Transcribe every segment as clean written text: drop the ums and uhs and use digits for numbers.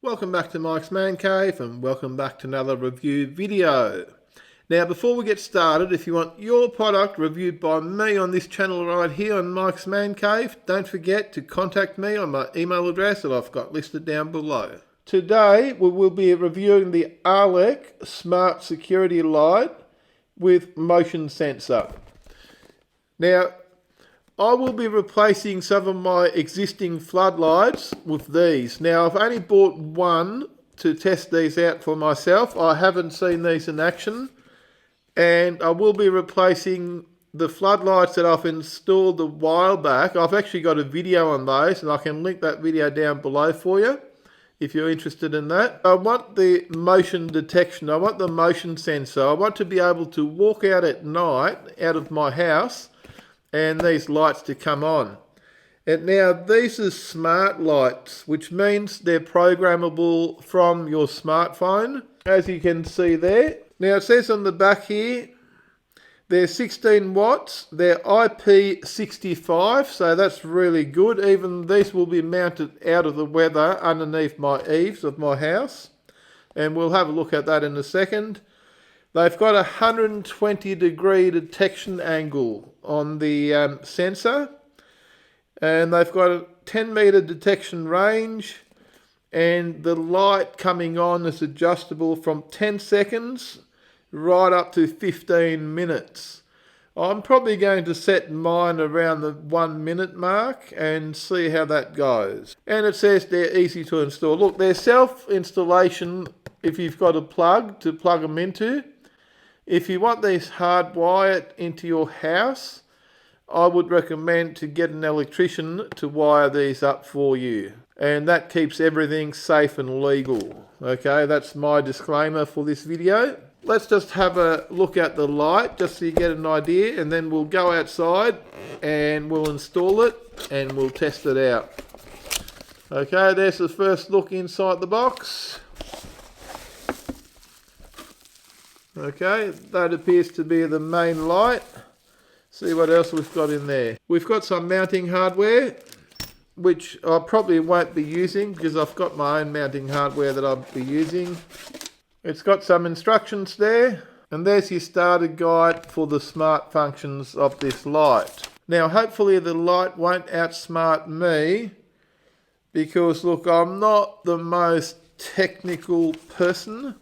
Welcome back to Mike's Man Cave and welcome back to another review video. Now before we get started, if you want your product reviewed by me on this channel right here on Mike's Man Cave, don't forget to contact me on my email address that I've got listed down below. Today we will be reviewing the Arlec Smart Security Light with motion sensor. Now I will be replacing some of my existing floodlights with these. Now I've only bought one to test these out for myself. I haven't seen these in action. And I will be replacing the floodlights that I've installed a while back. I've actually got a video on those and I can link that video down below for you if you're interested in that. I want the motion detection. I want the motion sensor. I want to be able to walk out at night out of my house and these lights to come on. And now these are smart lights, which means they're programmable from your smartphone, as you can see there. Now it says on the back here, they're 16 watts, they're IP65, so that's really good. Even these will be mounted out of the weather underneath my eaves of my house. And we'll have a look at that in a second. They've got a 120 degree detection angle on the sensor, and they've got a 10 meter detection range, and the light coming on is adjustable from 10 seconds right up to 15 minutes. I'm probably going to set mine around the 1 minute mark and see how that goes. And it says they're easy to install. Look, they're self-installation if you've got a plug to plug them into. If you want these hardwired into your house, I would recommend to get an electrician to wire these up for you. And that keeps everything safe and legal. Okay, that's my disclaimer for this video. Let's just have a look at the light just so you get an idea, and then we'll go outside and we'll install it and we'll test it out. Okay, there's the first look inside the box. Okay, that appears to be the main light. See what else we've got in there. We've got some mounting hardware, which I probably won't be using because I've got my own mounting hardware that I'll be using. It's got some instructions there, and there's your starter guide for the smart functions of this light. Now hopefully the light won't outsmart me, because look, I'm not the most technical person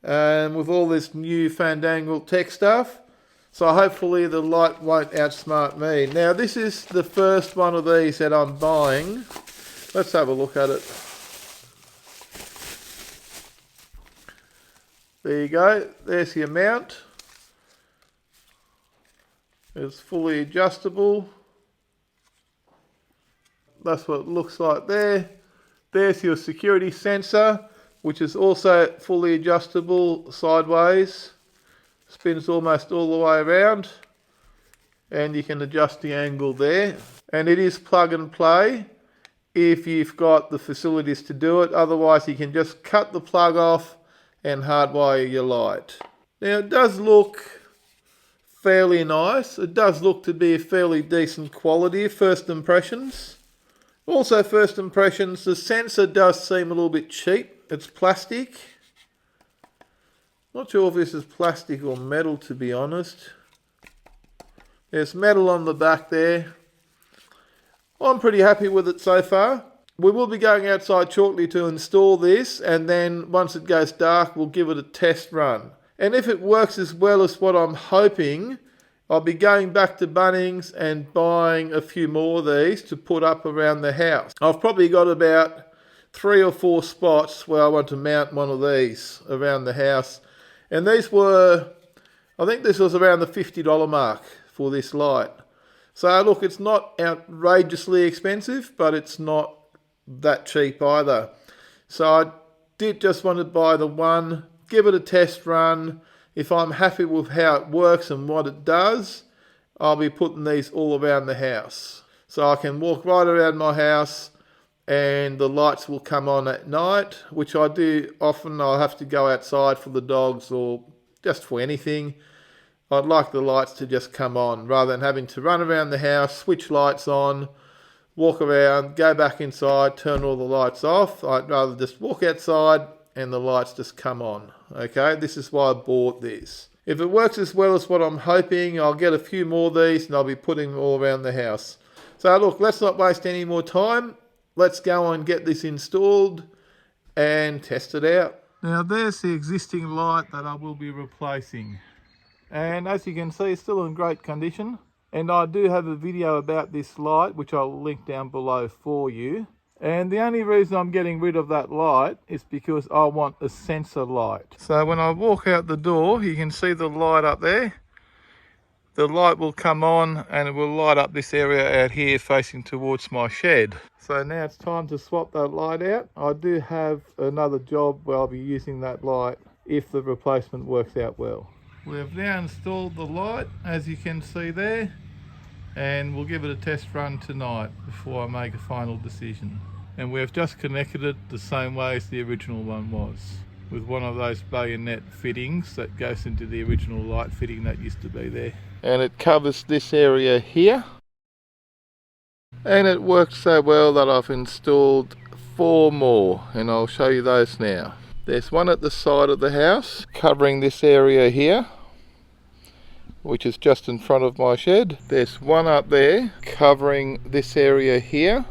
with all this new fandangled tech stuff. So hopefully the light won't outsmart me. Now this is the first one of these that I'm buying. Let's have a look at it. There you go. There's your mount. It's fully adjustable. That's what it looks like there. There's your security sensor, which is also fully adjustable sideways. Spins almost all the way around, and you can adjust the angle there. And it is plug and play if you've got the facilities to do it. Otherwise you can just cut the plug off and hardwire your light. Now it does look fairly nice. It does look to be a fairly decent quality, first impressions. Also first impressions, the sensor does seem a little bit cheap. It's plastic. Not sure if this is plastic or metal, to be honest. There's metal on the back there. I'm pretty happy with it so far. We will be going outside shortly to install this, and then once it goes dark we'll give it a test run. And if it works as well as what I'm hoping, I'll be going back to Bunnings and buying a few more of these to put up around the house. I've probably got about 3 or 4 spots where I want to mount one of these around the house. And these were, I think this was around the $50 mark for this light. So look, it's not outrageously expensive, but it's not that cheap either. So I did just want to buy the one, give it a test run. If I'm happy with how it works and what it does, I'll be putting these all around the house. So I can walk right around my house and the lights will come on at night, which I do often. I'll have to go outside for the dogs or just for anything. I'd like the lights to just come on rather than having to run around the house, switch lights on, walk around, go back inside, turn all the lights off. I'd rather just walk outside and the lights just come on. Okay, this is why I bought this. If it works as well as what I'm hoping, I'll get a few more of these and I'll be putting them all around the house. So look, let's not waste any more time. Let's go and get this installed and test it out. Now there's the existing light that I will be replacing. And as you can see, it's still in great condition. And I do have a video about this light, which I'll link down below for you. And the only reason I'm getting rid of that light is because I want a sensor light. So when I walk out the door, you can see the light up there. The light will come on and it will light up this area out here facing towards my shed. So now it's time to swap that light out. I do have another job where I'll be using that light if the replacement works out well. We have now installed the light, as you can see there, and we'll give it a test run tonight before I make a final decision. And we have just connected it the same way as the original one was, with one of those bayonet fittings that goes into the original light fitting that used to be there. And it covers this area here. And it works so well that I've installed 4 more, and I'll show you those now. There's one at the side of the house covering this area here, which is just in front of my shed. There's one up there covering this area here,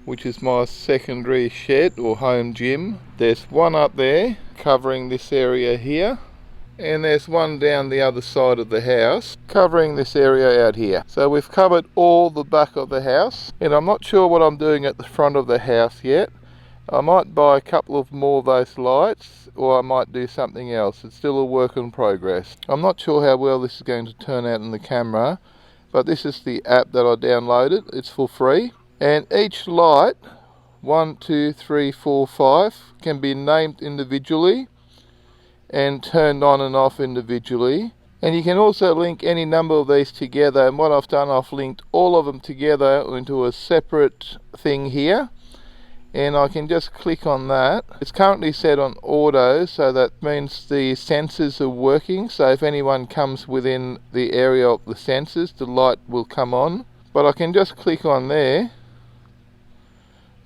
which is my secondary shed or home gym. There's one up there covering this area here, and there's one down the other side of the house covering this area out here. So we've covered all the back of the house, and I'm not sure what I'm doing at the front of the house yet. I might buy a couple of more of those lights, or I might do something else. It's still a work in progress. I'm not sure how well this is going to turn out in the camera, but this is the app that I downloaded. It's for free, and each light, 1, 2, 3, 4, 5, can be named individually and turned on and off individually. And you can also link any number of these together, and what I've done, I've linked all of them together into a separate thing here, and I can just click on that. It's currently set on auto, so that means the sensors are working, so if anyone comes within the area of the sensors, the light will come on. But I can just click on there,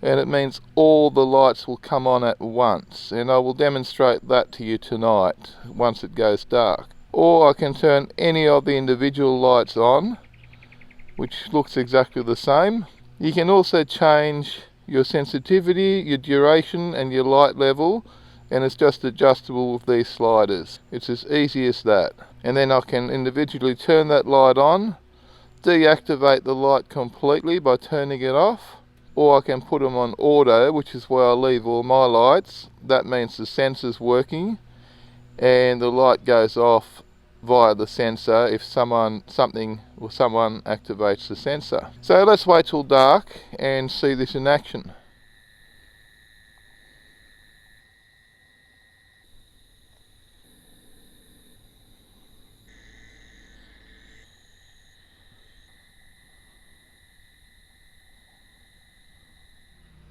and it means all the lights will come on at once, and I will demonstrate that to you tonight once it goes dark. Or I can turn any of the individual lights on, which looks exactly the same. You can also change your sensitivity, your duration and your light level, and it's just adjustable with these sliders. It's as easy as that. And then I can individually turn that light on, deactivate the light completely by turning it off, or I can put them on auto, which is where I leave all my lights. That means the sensor's working and the light goes off via the sensor if someone activates the sensor. So let's wait till dark and see this in action.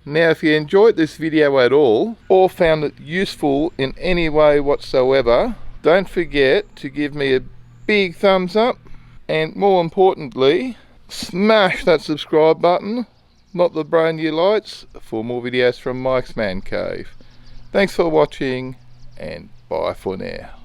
Now if you enjoyed this video at all or found it useful in any way whatsoever, don't forget to give me a big thumbs up, and more importantly, smash that subscribe button, not the brand new lights, for more videos from Mike's Man Cave. Thanks for watching, and bye for now.